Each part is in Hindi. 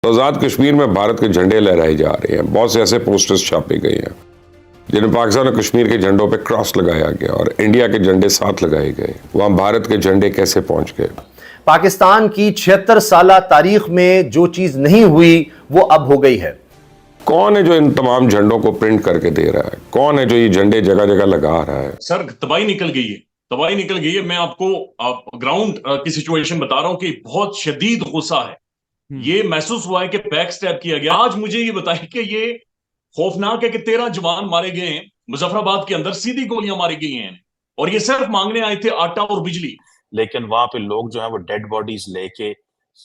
तो आज़ाद कश्मीर में भारत के झंडे लहराए जा रहे हैं। बहुत से ऐसे पोस्टर्स छापे गए हैं जिनमें पाकिस्तान और कश्मीर के झंडों पे क्रॉस लगाया गया और इंडिया के झंडे साथ लगाए गए। वहां भारत के झंडे कैसे पहुंच गए? पाकिस्तान की 76 साल तारीख में जो चीज नहीं हुई वो अब हो गई है। कौन है जो इन तमाम झंडों को प्रिंट करके दे रहा है? कौन है जो ये झंडे जगह जगह लगा रहा है? सर, तबाही निकल गई है, तबाही निकल गई है। मैं आपको ग्राउंड की सिचुएशन बता रहा हूं कि बहुत शदीद गुस्सा है। ये महसूस हुआ है कि बैक स्टेप किया गया। आज मुझे ये बताइए कि ये खौफनाक है कि 13 जवान मारे गए हैं मुजफ्फराबाद के अंदर, सीधी गोलियां मारी गई हैं और ये सिर्फ मांगने आए थे आटा और बिजली। लेकिन वहां पे लोग जो है वो डेड बॉडीज लेके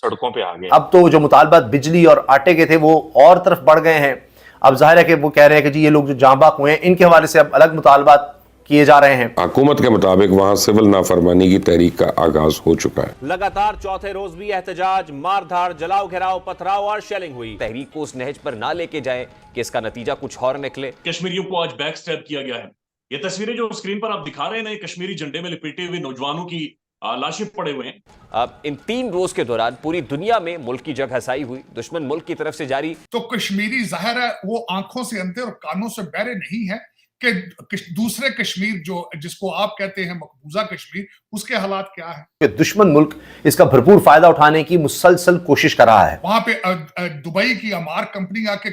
सड़कों पे आ गए। अब तो जो मुतालबात बिजली और आटे के थे वो और तरफ बढ़ गए हैं। अब जाहिर है कि वो कह रहे हैं कि जी ये लोग जो जाँ बाक हुए हैं इनके हवाले से अब अलग मुतालबात किए जा रहे हैं। हुकूमत के मुताबिक वहां सिविल नाफरमानी की तहरीक का आगाज हो चुका है। लगातार चौथे रोज भी एहतजाज, मारधाड़, जलाओ घेराव, पथराव और शेलिंग हुई। तहरीक को उस नहज पर ना लेके जाए कि इसका नतीजा कुछ और निकले। कश्मीरियों को आज बैक स्टेप किया गया है। ये तस्वीरें जो स्क्रीन पर आप दिखा रहे हैं ना, कश्मीरी झंडे में लपेटे हुए नौजवानों की लाशें पड़े हुए हैं। अब इन 3 रोज के दौरान पूरी दुनिया में मुल्क की जग हसाई हुई। दुश्मन मुल्क की तरफ से जारी तो कश्मीरी जाहिर है वो आंखों से अंधे और कानों से बहरे नहीं है कि दूसरे कश्मीर जो जिसको आप कहते हैं मकबूजा कश्मीर, उसके हालात क्या है। कि दुश्मन मुल्क इसका भरपूर फायदा उठाने की मुसलसल कोशिश कर रहा है। वहां पे दुबई की अमार कंपनी आके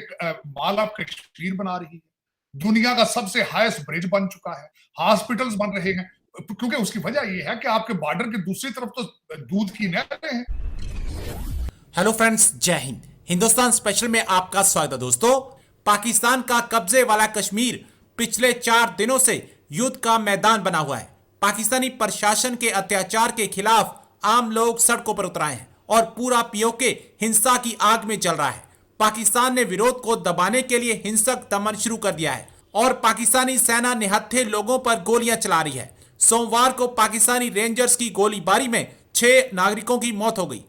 माल ऑफ कश्मीर बना रही है। दुनिया का सबसे हाईएस्ट ब्रिज बन चुका है, हॉस्पिटल्स बन रहे हैं, क्योंकि उसकी वजह यह है कि आपके बॉर्डर के दूसरी तरफ तो दूध की नहरें हैं। हेलो फ्रेंड्स, जय हिंद। हिंदुस्तान स्पेशल में आपका स्वागत है। दोस्तों, पाकिस्तान का कब्जे वाला कश्मीर पिछले 4 दिनों से युद्ध का मैदान बना हुआ है। पाकिस्तानी प्रशासन के अत्याचार के खिलाफ आम लोग सड़कों पर उतराए हैं और पूरा पीओके हिंसा की आग में जल रहा है। पाकिस्तान ने विरोध को दबाने के लिए हिंसक दमन शुरू कर दिया है और पाकिस्तानी सेना निहत्थे लोगों पर गोलियां चला रही है। सोमवार को पाकिस्तानी रेंजर्स की गोलीबारी में 6 नागरिकों की मौत हो गई।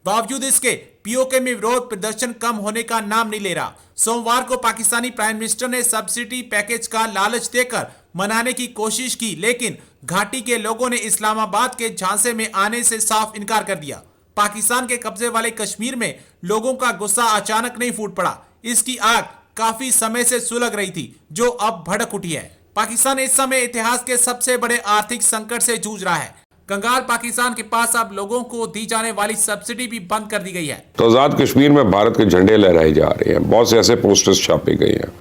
बावजूद इसके पीओके में विरोध प्रदर्शन कम होने का नाम नहीं ले रहा। सोमवार को पाकिस्तानी प्राइम मिनिस्टर ने सब्सिडी पैकेज का लालच देकर मनाने की कोशिश की, लेकिन घाटी के लोगों ने इस्लामाबाद के झांसे में आने से साफ इनकार कर दिया। पाकिस्तान के कब्जे वाले कश्मीर में लोगों का गुस्सा अचानक नहीं फूट पड़ा। इसकी आग काफी समय से सुलग रही थी, जो अब भड़क उठी है। पाकिस्तान इस समय इतिहास के सबसे बड़े आर्थिक संकट से जूझ रहा है। कंगाल पाकिस्तान के पास अब लोगों को दी जाने वाली सब्सिडी भी बंद कर दी गई है। तो आज़ाद कश्मीर में भारत के झंडे लहराए जा रहे हैं। बहुत से ऐसे पोस्टर्स छापे गए हैं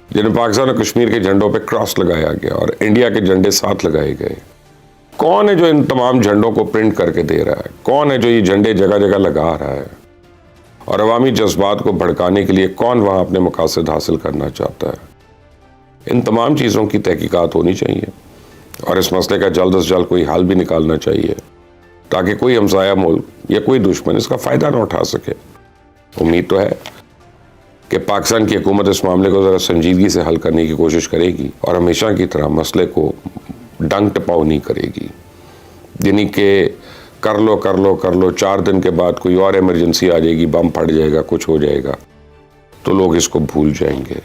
जिनमें पाकिस्तान और कश्मीर के झंडों पे क्रॉस लगाया गया और इंडिया के झंडे साथ लगाए गए। कौन है जो इन तमाम झंडों को प्रिंट करके दे रहा है? कौन है जो ये झंडे जगह जगह लगा रहा है? और अवामी जज्बात को भड़काने के लिए कौन वहां अपने मकासद हासिल करना चाहता है? इन तमाम चीज़ों की तहकीकात होनी चाहिए और इस मसले का जल्द से जल्द कोई हल भी निकालना चाहिए ताकि कोई हमसाया मुल्क या कोई दुश्मन इसका फ़ायदा ना उठा सके। उम्मीद तो है कि पाकिस्तान की हुकूमत इस मामले को ज़रा संजीदगी से हल करने की कोशिश करेगी और हमेशा की तरह मसले को डंग टपाव नहीं करेगी। यानी कि कर लो 4 दिन के बाद कोई और इमरजेंसी आ जाएगी, बम फट जाएगा, कुछ हो जाएगा, तो लोग इसको भूल जाएंगे।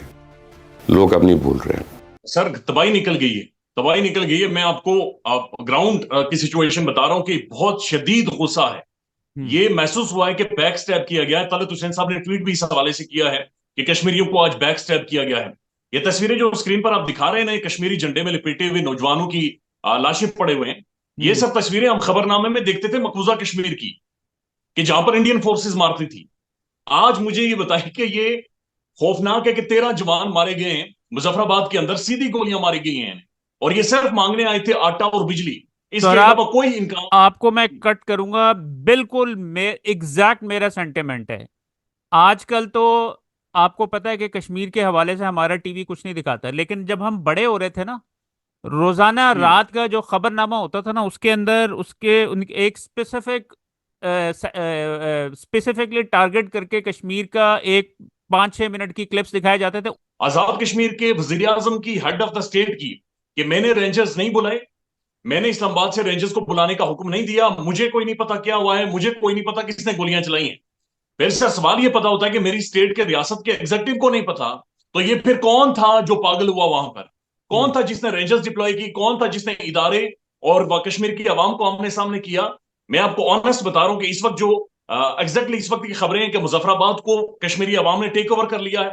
लोग अब नहीं भूल रहे हैं। सर, तबाही निकल गई है, तबाही निकल गई है। मैं आपको ग्राउंड की सिचुएशन बता रहा हूं कि बहुत शदीद गुस्सा है। ये महसूस हुआ है कि बैक स्टेप किया गया है। तलत हुसैन साहब ने ट्वीट भी इस हवाले से किया है कि कश्मीरियों को आज बैक स्टेप किया गया है। ये तस्वीरें जो स्क्रीन पर आप दिखा रहे हैं ना, कश्मीरी झंडे में लपेटे हुए नौजवानों की लाशें पड़े हुए हैं। ये सब तस्वीरें हम खबरनामे में देखते थे मकबूजा कश्मीर की, कि जहां पर इंडियन फोर्सेस मारती थी। आज मुझे ये बताइए कि ये खौफनाक है कि 13 जवान मारे गए हैं मुजफ्फराबाद के अंदर, सीधी गोलियां मारी गई हैं और ये सिर्फ मांगने आए थे आटा और बिजली। इसके अलावा कोई इनकार। आपको मैं कट करूंगा, बिल्कुल एग्जैक्ट मेरा सेंटिमेंट है। आजकल तो आपको पता है कि कश्मीर के हवाले से हमारा टीवी कुछ नहीं दिखाता, लेकिन जब हम बड़े हो रहे थे ना, रोजाना रात का जो खबरनामा होता था ना, उसके अंदर एक स्पेसिफिकली टारगेट करके कश्मीर का एक 5-6 मिनट की क्लिप्स दिखाए जाते थे। आजाद कश्मीर के वजीर आजम की हेड ऑफ द स्टेट की कि मैंने रेंजर्स नहीं बुलाए, मैंने इस्लामाबाद से रेंजर्स को बुलाने का हुक्म नहीं दिया, मुझे कोई नहीं पता क्या हुआ है, मुझे कोई नहीं पता किसने गोलियां चलाई हैं। फिर से सवाल ये पता होता है कि मेरी स्टेट के रियासत के एग्जीक्यूटिव को नहीं पता, तो ये फिर कौन था जो पागल हुआ वहां पर? कौन था जिसने रेंजर्स डिप्लॉय की? कौन था जिसने इदारे और कश्मीर की आवाम को आमने सामने किया? मैं आपको ऑनेस्ट बता रहा हूं कि इस वक्त जो एग्जैक्टली इस वक्त की खबरें हैं कि मुजफ्फराबाद को कश्मीरी अवाम ने टेक ओवर कर लिया है।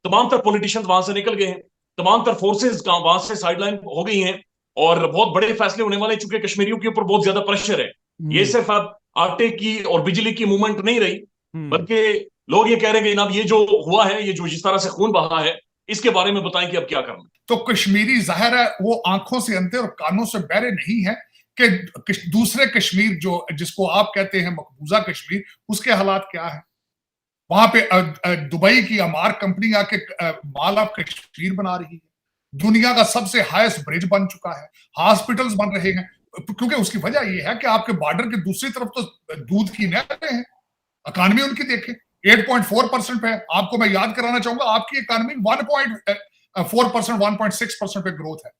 तमाम तर पॉलिटिशियंस वहां से निकल गए हैं, तमाम तर फोर्सेज वहां से साइडलाइन हो गई हैं और बहुत बड़े फैसले होने वाले, चूंकि कश्मीरियों के ऊपर बहुत ज्यादा प्रेशर है। ये सिर्फ अब आटे की और बिजली की मूवमेंट नहीं रही, बल्कि लोग ये कह रहे हैं कि जनाब ये जो हुआ है, ये जो जिस तरह से खून बहा है, इसके बारे में बताएं कि अब क्या करना। तो कश्मीरी जाहिर है वो आंखों से अंधे और कानों से बहरे नहीं है कि दूसरे कश्मीर जो जिसको आप कहते हैं मकबूजा कश्मीर, उसके हालात क्या है। वहां पे दुबई की अमार कंपनी आके माल ऑफ कश्मीर बना रही है, दुनिया का सबसे हाईएस्ट ब्रिज बन चुका है, हॉस्पिटल्स बन रहे हैं, क्योंकि उसकी वजह यह है कि आपके बॉर्डर के दूसरी तरफ तो दूध की नहरें हैं। इकॉनमी उनकी देखें 8.4% पे, आपको मैं याद कराना चाहूंगा आपकी इकॉनमी 1.4%, 1.6% पे ग्रोथ है।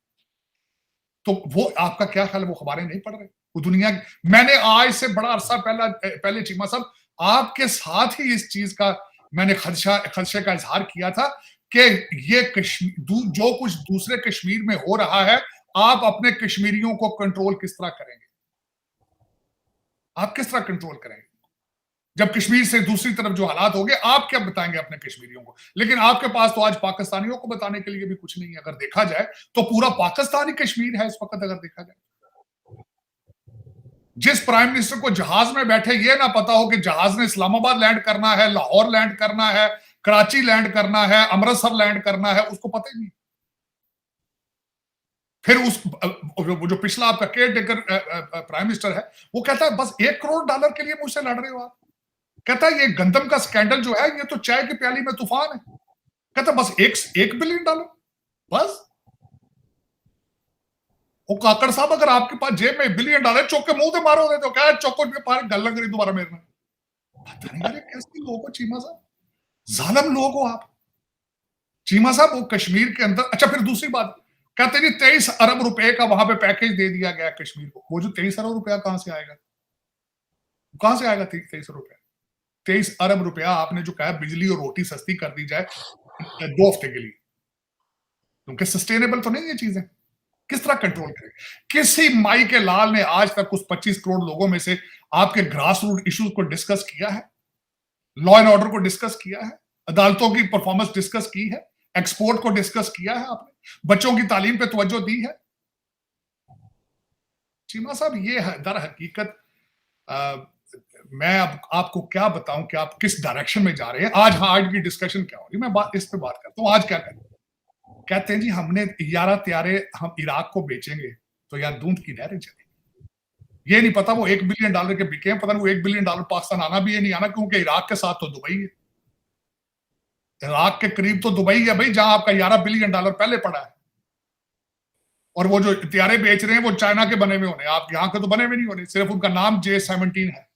तो वो आपका क्या ख्याल है, वो खबरें नहीं पढ़ रहे वो दुनिया। मैंने आज से बड़ा अरसा पहले चीमा साहब आपके साथ ही इस चीज का मैंने खदशे का इजहार किया था कि ये कश्मीर जो कुछ दूसरे कश्मीर में हो रहा है, आप अपने कश्मीरियों को कंट्रोल किस तरह करेंगे, आप किस तरह कंट्रोल करेंगे जब कश्मीर से दूसरी तरफ जो हालात हो गए, आप क्या बताएंगे अपने कश्मीरियों को। लेकिन आपके पास तो आज पाकिस्तानियों को बताने के लिए भी कुछ नहीं है। अगर देखा जाए तो पूरा पाकिस्तानी कश्मीर है इस वक्त। अगर देखा जाए जिस प्राइम मिनिस्टर को जहाज में बैठे ये ना पता हो कि जहाज ने इस्लामाबाद लैंड करना है, लाहौर लैंड करना है, कराची लैंड करना है, अमृतसर लैंड करना है, उसको पता ही नहीं। फिर वो जो पिछला आपका केयर टेकर प्राइम मिनिस्टर है, वो कहता है बस $1 करोड़ के लिए मुझसे लड़ रहे हो आप। कहता है ये गंदम का स्कैंडल जो है ये तो चाय की प्याली में तूफान है। कहता बस $1 बिलियन बस। वो काकड़ साहब अगर आपके पास जेब में $1 बिलियन चौक के मुंह से मारो दे तो क्या चौको गल लग रही दोबारा मेरे में। पता नहीं यार कैसे लोग हो चीमा साहब, जालिम लोग हो आप चीमा साहब। वो कश्मीर के अंदर, अच्छा फिर दूसरी बात कहते हैं 23 अरब रुपए का वहां पे पैकेज दे दिया गया कश्मीर को। वो जो 23 अरब रुपया कहां से आएगा, 23 अरब रुपया? 23 अरब रुपया आपने जो कहा बिजली और रोटी सस्ती कर दी जाए 2 हफ्ते के लिए, क्योंकि सस्टेनेबल तो नहीं ये चीजें। किस तरह कंट्रोल करें? किसी माई के लाल ने आज तक उस 25 करोड़ लोगों में से आपके ग्रास रूट इश्यूज को डिस्कस किया है, लॉ एंड ऑर्डर को डिस्कस किया है, अदालतों की परफॉर्मेंस डिस्कस की है, एक्सपोर्ट को डिस्कस किया है आपने, बच्चों की तालीम पे तवज्जो दी है? चीमा साहब ये है दर हकीकत। मैं अब आपको क्या बताऊं कि आप किस डायरेक्शन में जा रहे हैं। आज की डिस्कशन क्या हो रही है, मैं इस पे बात करता हूं। आज क्या करें, कहते हैं जी हमने यारा त्यारे हम इराक को बेचेंगे तो यार दूध की नहरें चलेंगी। ये नहीं पता वो $1 बिलियन के बिके हैं, पता नहीं वो $1 बिलियन पाकिस्तान आना भी है नहीं आना, क्योंकि इराक के साथ तो दुबई है, इराक के करीब तो दुबई है भाई, जहां आपका $11 बिलियन पहले पड़ा है। और वो जो त्यारे बेच रहे हैं वो चाइना के बने हुए होने, आप यहाँ के तो बने हुए नहीं होने, सिर्फ उनका नाम J-17 है।